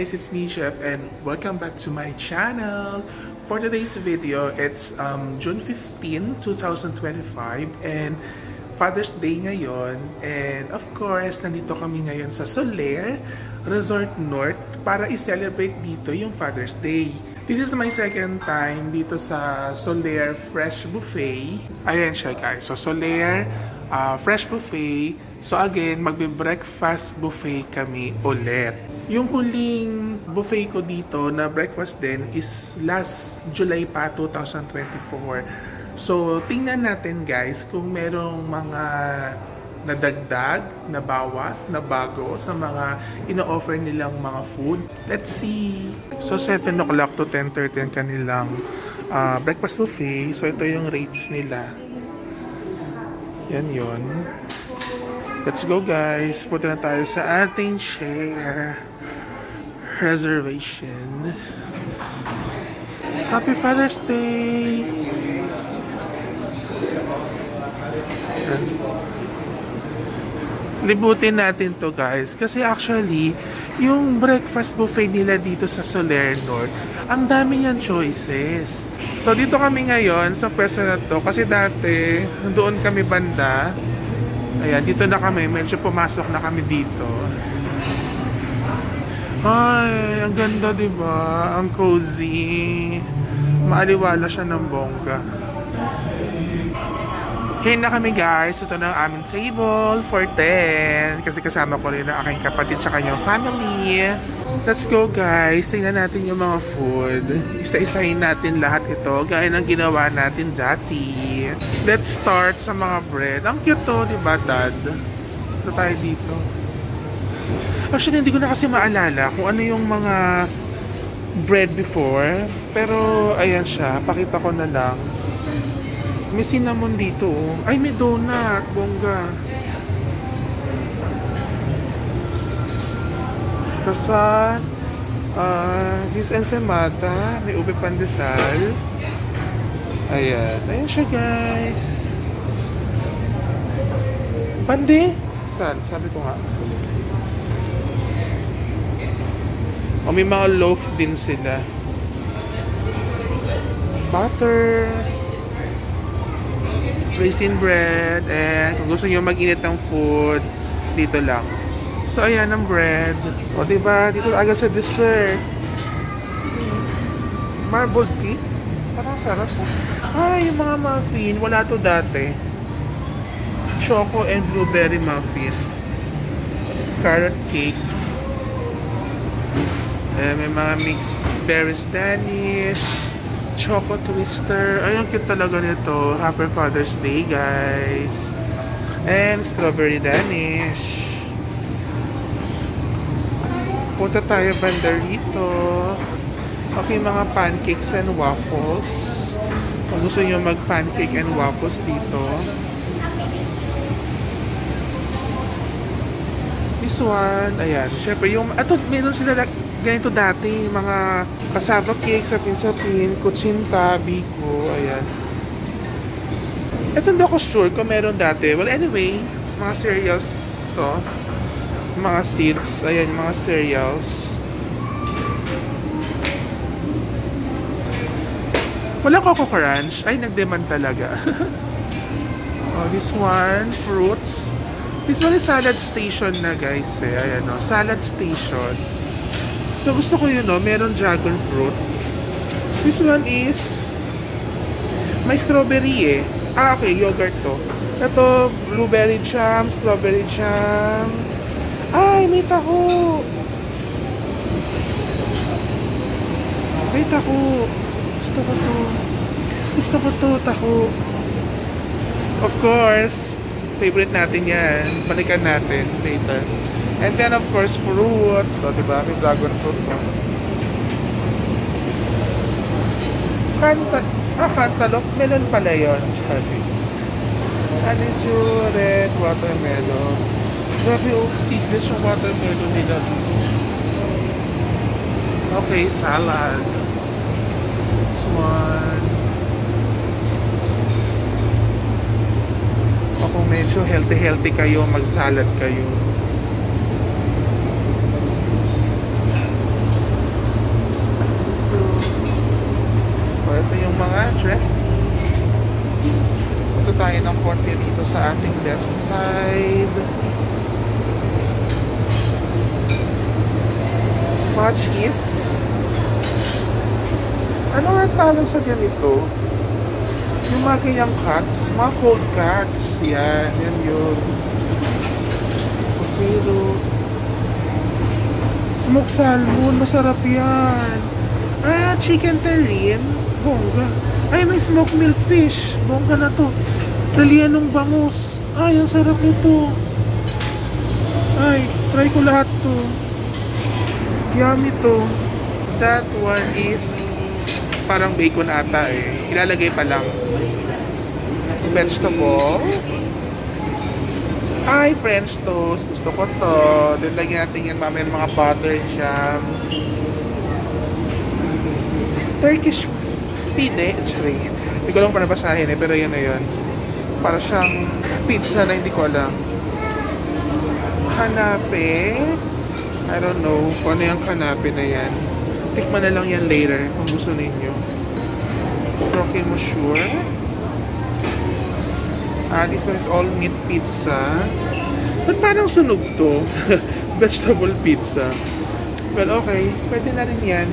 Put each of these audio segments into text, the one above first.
guys, it's me Chef and welcome back to my channel. For today's video, it's June 15, 2025 and Father's Day ngayon. And of course, nandito kami ngayon sa Solaire Resort North para i-celebrate dito yung Father's Day. This is my second time dito sa Solaire Fresh Buffet. Ayan siya guys. So Solaire Fresh Buffet. So again, magbe-breakfast buffet kami ulit. Yung huling buffet ko dito na breakfast din is last July pa, 2024. So tingnan natin guys kung merong mga nadagdag, nabawas, nabago sa mga ino-offer nilang mga food. Let's see. So 7 o'clock to 10:30 ang kanilang breakfast buffet. So ito yung rates nila. Yan yun. Let's go guys. Punta na tayo sa ating share reservation. Happy Father's Day! Libutin natin to guys. Kasi actually, yung breakfast buffet nila dito sa Solaire North, ang dami niyang choices. So dito kami ngayon sa pwesto na to. Kasi dati, doon kami banda. Ayan, dito na kami. Medyo pumasok na kami dito. Ay, ang ganda diba? Ang cozy. Maaliwala siya ng bongga. Here na kami guys. Ito na ang aming table for 10. Kasi kasama ko rin ang aking kapatid sa kanyang family. Let's go guys. Tingnan natin yung mga food. Isa-isahin natin lahat ito. Gaya ng ginawa natin dati. Let's start sa mga bread. Ang cute to, diba dad? Ito tayo dito. Actually, hindi ko na kasi maalala kung ano yung mga bread before. Pero, ayan siya. Pakita ko na lang. May cinnamon dito. Ay, may donut. Bongga. Croissant. This ensaymada. May ube pandesal. Ayan. Ayan siya, guys. Pande? Saan? Sabi ko nga. O, may mga loaf din sila. Butter. Raisin bread. And kung gusto nyo mag-init ng food, dito lang. So, ayan ang bread. O, diba? Dito agad sa dessert. Marbled cake. Parang sarap po. Ay, yung mga muffin. Wala to dati. Choco and blueberry muffin. Carrot cake. May mga mixed berries Danish. Choco twister. Ay, ang cute talaga nito. Happy Father's Day, guys. And strawberry Danish. Punta tayo banda rito. Okay, mga pancakes and waffles. Kung gusto nyo mag-pancake and waffles dito. This one, ayan. Siyempre, yung, ato, meron sila ganito dati. Mga cassava cake, sapin-sapin, kutsinta, biko, ayan. Ito hindi ako sure kung meron dati. Well, anyway, mga cereals to. Mga seeds, ayan, mga cereals. Wala Coco Crunch. Ay, nag-demand talaga. Oh, this one, fruits. This one is salad station na guys. Eh. Ayan o, salad station. So, gusto ko yun o, meron dragon fruit. This one is may strawberry eh. Ah, okay, yogurt to. Ito, blueberry jam, strawberry jam. Ay, may taho. May taho. Gusto ko to. Gusto ko to, taho. Of course, favorite natin yan. Balikan natin later. And then, of course, fruits. So, diba? May dragon fruit mo. Cantaloupe. Melon pala yun. Sorry. Honeydew, red, watermelon. Grabe, seedless yung watermelon nila. Okay, salad. This one. O kung medyo healthy kayo, mag-salad kayo. dressing. Punta tayo ng konti dito sa ating left side. Mga cheese. Ano nga tawag sa ganito? Yung mga ganyang cuts, mga cold cuts. Yan yun. Zero. Smoked salmon, masarap yan. Ah, chicken terrine. Bongga. Ay, may smoked milkfish. Bongga na to. Ralianong bangus. Ay, ang sarap nito. Ay, try ko lahat to. Yummy to. That one is parang bacon ata eh. Ilalagay pa lang. Vegetable. Ay, French toast. Gusto ko to. Then lagyan natin yan mamaya mga butter jam. Turkish pide. Hindi ko lang pa nabasahin eh. Pero yun na yun. Para siyang pizza na hindi ko alam. Kanape. I don't know kung ano yung kanape na yan. Tikman na lang yan later kung gusto ninyo. Croque monsieur. This one is all meat pizza. Ba't parang sunog to? Vegetable pizza. Well, okay. Pwede na rin yan.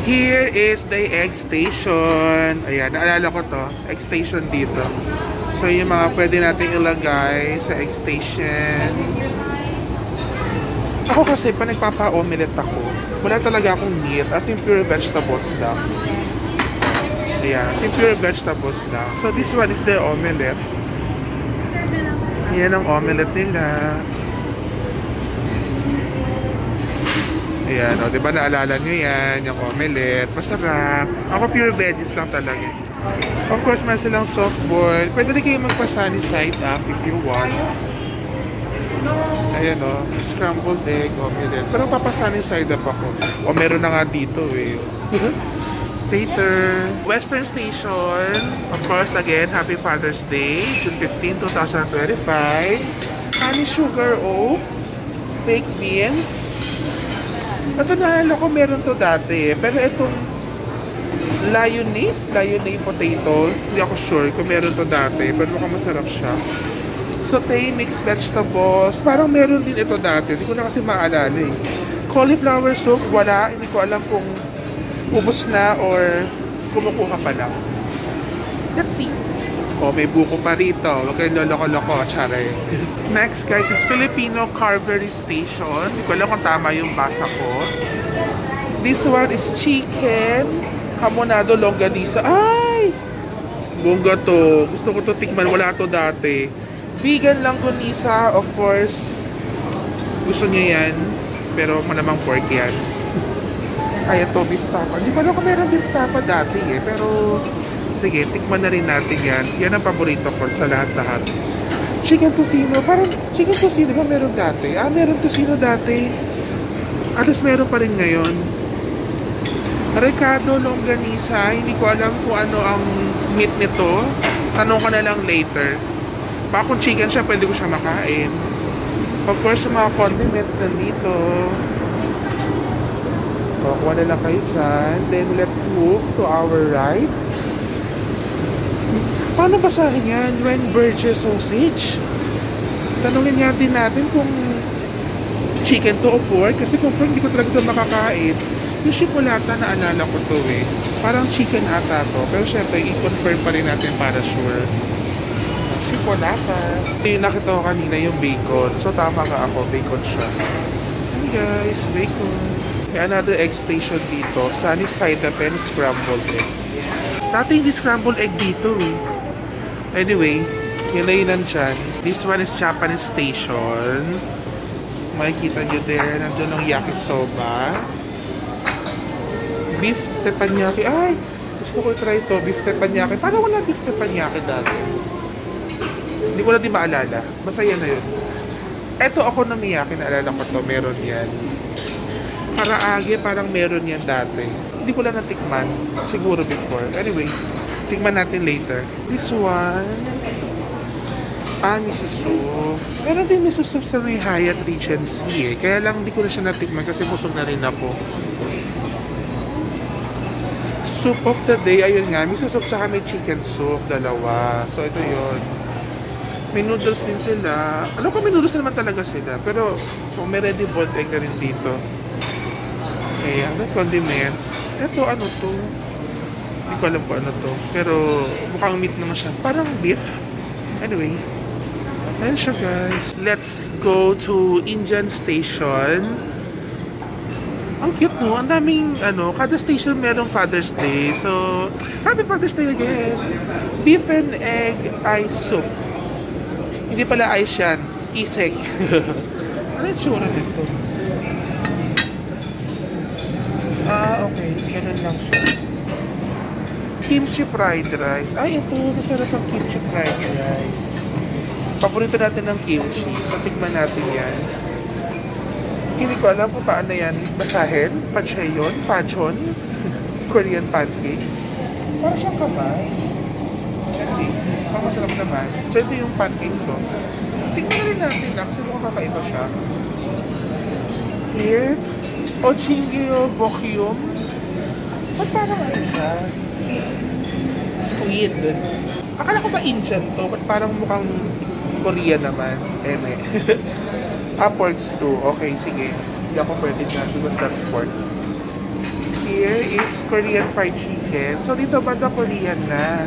Here is the egg station. Ayan, naalala ko to. Egg station dito. So, yung mga pwede natin ilagay sa egg station. Ako kasi, pa nagpapa-omelette ako, wala talaga akong meat. As in pure vegetables lang. Ayan, as in pure vegetables lang. So, this one is their omelette. Yan ang omelette nila. Ayan, o, diba naalala nyo yan, yung omelette. Masarap. Ako pure veggies lang talaga. Of course, may silang soft boil. Pwede rin kayo magpa-sunny side up if you want. Ayan o, scrambled egg, omelette. Pero papasani side up ako. O meron na nga dito eh. Later. Western Station. Of course, again, Happy Father's Day. June 15, 2025. Honey sugar oat. Baked beans. Ito naalala ko meron to dati eh. Pero itong Lyonnaise potato. Hindi ako sure kung meron to dati. Pero mukhang masarap siya. Sauté, mixed vegetables. Parang meron din ito dati. Hindi ko na kasi maalala eh. Cauliflower soup, wala. Hindi ko alam kung ubos na or kumukuha pa lang. Let's see. Oh, may buko pa rito. Huwag kayong loloko-loko. Tsare. Next guys is Filipino Carvery Station. Hindi ko alam kung tama yung basa ko. This one is chicken. Hamonado longganisa. Ay! Bongga to. Gusto ko to tikman. Wala to dati. Vegan langganisa, of course. Gusto niya yan. Pero malamang pork yan. Ay, ito, beef tapa. Hindi pa lang kung meron beef tapa dati eh. Pero, sige, tikman na rin natin yan. Yan ang paborito ko sa lahat-lahat. Chicken tocino. Parang, chicken tocino ba meron dati? Ah, meron tocino dati. At least meron pa rin ngayon. Recado longganisa. Hindi ko alam kung ano ang meat nito. Tanong ka na lang later. Baka kung chicken siya, pwede ko siya makain. Of course, yung mga condiments nandito. O, kuha na lang kayo dyan. Then, let's move to our right. Paano basahin yan? Weinberger sausage? Tanungin natin kung chicken to o pork. Kasi kung pork, hindi ko talaga ito makakain. Yung chipolata, naalala ko to eh. Parang chicken ata to. Pero syempre, i-confirm pa rin natin para sure. Chipolata. Yung nakita ko kanina yung bacon. So, tama nga ako. Bacon siya. Hey guys, bacon. May another egg station dito. Sunny side up and scrambled egg. Dati hindi scrambled egg dito eh. Anyway, yun na yun nandyan. This one is Japanese station. Makikita nyo there. Nandun ang yakisoba. Beef teppanyaki. Ay! Gusto ko try ito. Beef teppanyaki. Parang wala beef teppanyaki dati. Hindi ko na din maalala. Basta yan na yun. Eto okonomiyaki. Naalala ko to. Meron yan. Karaage, parang meron yan dati. Hindi ko lang natikman. Siguro before. Anyway, tikman natin later. This one, miso soup. Meron din miso soup sa may Hyatt Regency eh. Kaya lang hindi ko na siya natikman kasi busog na rin ako. soup of the day, ayun nga, miso soup sa may chicken soup, dalawa. So ito yun. May noodles din sila. Alam ko may noodles naman talaga sila. Pero may ready boiled egg na rin dito. Ayan, may condiments. Ito, ano to? Hindi ko alam po ano to. Pero mukhang meat naman siya. Parang beef. Anyway. Ayan siya guys. Let's go to Indian Station. Ang cute no. Ang daming ano. Kada station merong Father's Day. So, happy Father's Day again. Beef and egg ice soup. Hindi pala ice yan. Iseg. Ano yung tsura nito? Okay. Ganun lang siya. Kimchi fried rice. Ay, ito. Masarap ang kimchi fried rice. Paborito natin ng kimchi. So, tikman natin yan. Hindi ko alam kung paano yan basahin. Pacheon, pachon, Korean pancake. Parang siyang kamay. Hindi. Parang masarap naman. So, ito yung pancake sauce. Tingnan rin natin na kasi mukhang kakaiba siya. Here, Ochingyo Bokyum. Ba't parang ano siya? Squid. Akala ko ba Indian to? Ba't parang mukhang Korean naman? Eme. Pork stew. Okay, sige. Hindi ako pwede na because that's pork. Here is Korean fried chicken. So, dito banda Korean na.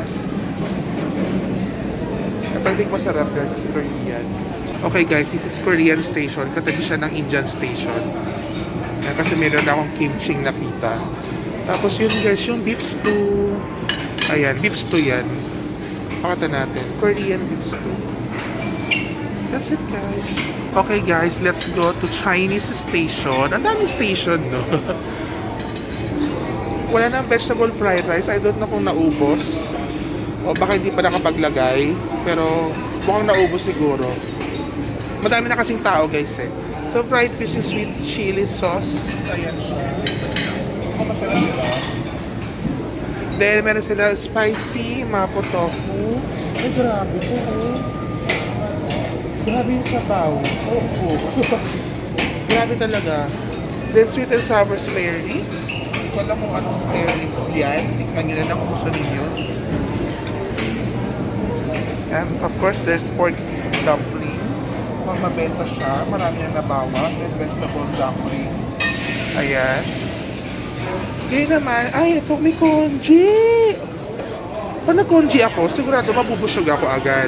Pwede masarap yan kasi Korean. Okay guys, this is Korean station. Katabi siya ng Indian station. Kasi meron akong kimchi nakita. Tapos yun guys, yung beef stew. Ayan, beef stew yan. Pakita natin. Korean beef stew. That's it guys. Okay guys, let's go to Chinese station. Ang daming station, no? Wala nang vegetable fried rice. I don't know kung naubos. O baka hindi pa nakapaglagay. Pero mukhang naubos siguro. Madami na kasing tao guys eh. So fried fish is with chili sauce. Ayan siya. Masarap ito. Then meron sila spicy mapo tofu. Ay grabe po eh. Grabe yung sabaw. Oo. Grabe talaga. Then sweet and sour spare ribs. Hindi ko alam kung anong spare ribs yan. Tikman nyo na lang kung gusto ninyo. And of course, there's pork sisig dumpling. Pag mabenta siya, marami na nabawas. And vegetable dumpling. Ayan. Ngayon naman, ay, ito may congee. Pag nag-congee ako, sigurado mabubusog ako agad.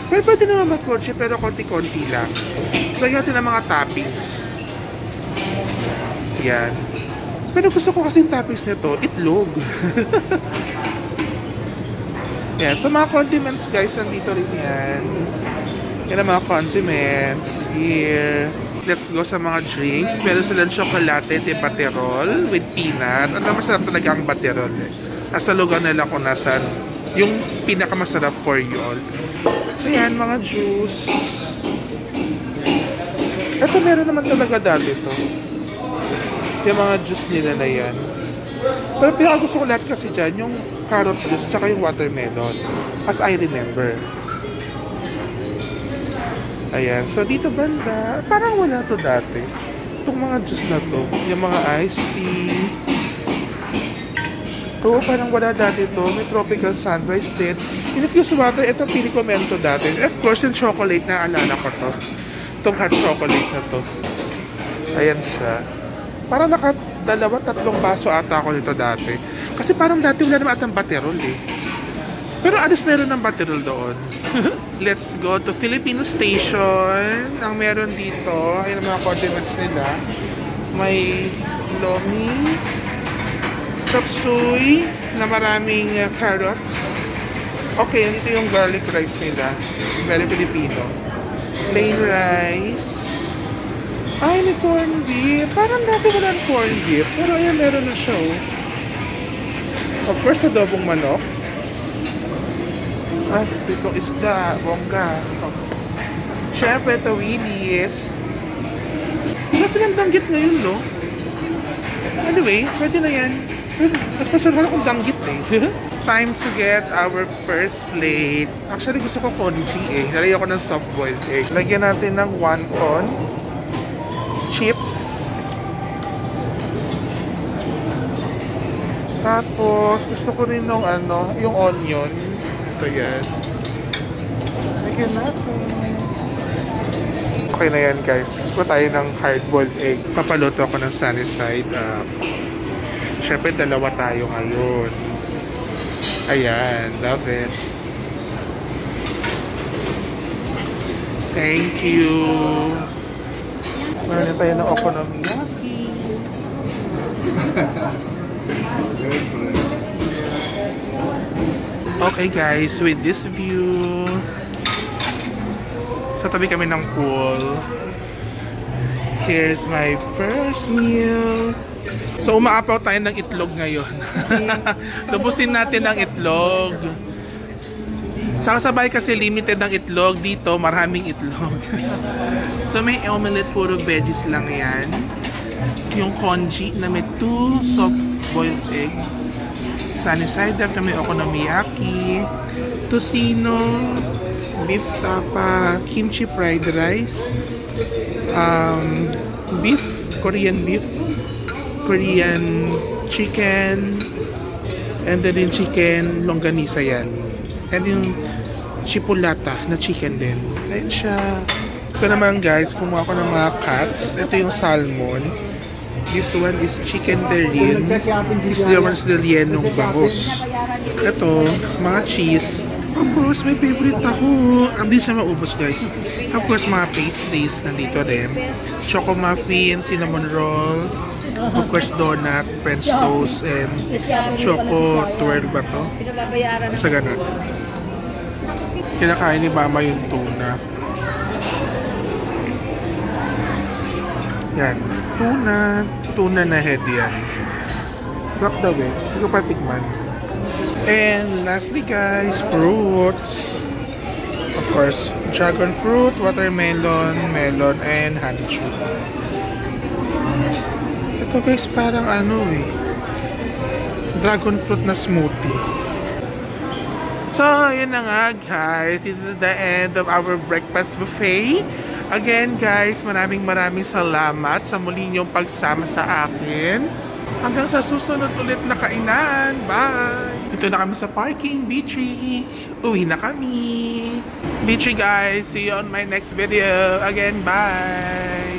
Pero pwede naman mag-congee, pero konti-konti lang. Lagyan natin ng mga toppings. Yan. Pero gusto ko kasi yung toppings nito, itlog. Yan. So mga condiments guys, nandito rin yan. Yan ang mga condiments. Here. Let's go sa mga drinks. Meron silang chocolate de baterol with peanut. Ano masarap talaga ang baterol eh. Nasa lugar nila kung nasan yung pinakamasarap for you all. Ayan, mga juice. Ito meron naman talaga dati ito. Yung mga juice nila na yan. Pero pinaka gusto ko lahat kasi dyan, yung carrot juice tsaka yung watermelon. As I remember. Ayan. So dito banda, parang wala to dati. Itong mga juice na to. Yung mga iced tea. Oo, parang wala dati to. May tropical sunrise din. Infused water, ito pili ko meron to dati. Of course, yung chocolate na alala ko to. Itong hot chocolate na to. Ayan siya. Parang tatlong baso ata ako nito dati. Kasi parang dati wala naman atang baterol eh. Pero alis meron ng baterol doon. Let's go to Filipino Station. Ang meron dito, ayun ang mga condiments nila. May lomi, chop suey na maraming carrots. Okay, dito yung garlic rice nila. Very Filipino. Plain rice. Ay, may corned beef. Parang dati wala ng corned beef. Pero ayan, meron na siya. Of course, adobong manok. Ay, itong isda. Bongga. Siyempre, ito Willy's. Mas silang danggit ngayon, no? Anyway, pwede na yan. Mas masarap akong danggit eh. Time to get our first plate. Actually, gusto ko congee eh. Nalagyan ko ng soft-boiled egg. Lagyan natin ng wonton. Chips. Tapos, gusto ko rin nung ano, yung onion. Ito yan. Lagyan natin. Okay na yan guys. Gusto tayo ng hard-boiled egg. Papaluto ako ng sunny side up. Siyempre, dalawa tayo ngayon. Ayan, love it. Thank you. Meron tayo ng okonomiyaki. Okay guys, with this view, sa tabi kami ng pool. Here's my first meal. So umaapaw tayo ng itlog ngayon. Lubusin natin ang itlog. Saka sabay kasi limited ng itlog dito, maraming itlog. So may omelette full of veggies lang yan. Yung congee na may 2 soft-boiled egg. Sunny side up na may okonomiyaki. Tocino, beef tapa, kimchi fried rice, beef, Korean beef, Korean chicken, and then yung chicken longganisa yan. And yung chipolata na chicken din. Ayan siya. Ito naman guys, kumuha ko ng mga cuts. Ito yung salmon. This one is chicken terrine. This one is ng bangus. Ito, mga cheese. Of course, may favorite ako. Hindi siya maubos guys. Of course, mga pastries nandito din. Choco muffin, cinnamon roll. Of course, donut, French toast, and choco twirl ba to? Sa ganun. Kinakain ni Mama yung tuna. Yan. Tuna na head yan. Sarap daw eh. Hindi ko pa tikman. And lastly guys, fruits. Of course, dragon fruit, watermelon, melon, and honeydew. Ito guys, parang ano eh. Dragon fruit na smoothie. So, yun na nga guys. This is the end of our breakfast buffet. Again guys, maraming salamat sa muli niyong pagsama sa akin. Hanggang sa susunod ulit na kainan. Bye! Dito na kami sa parking, B3. Uwi na kami. B3 guys, see you on my next video. Again, bye!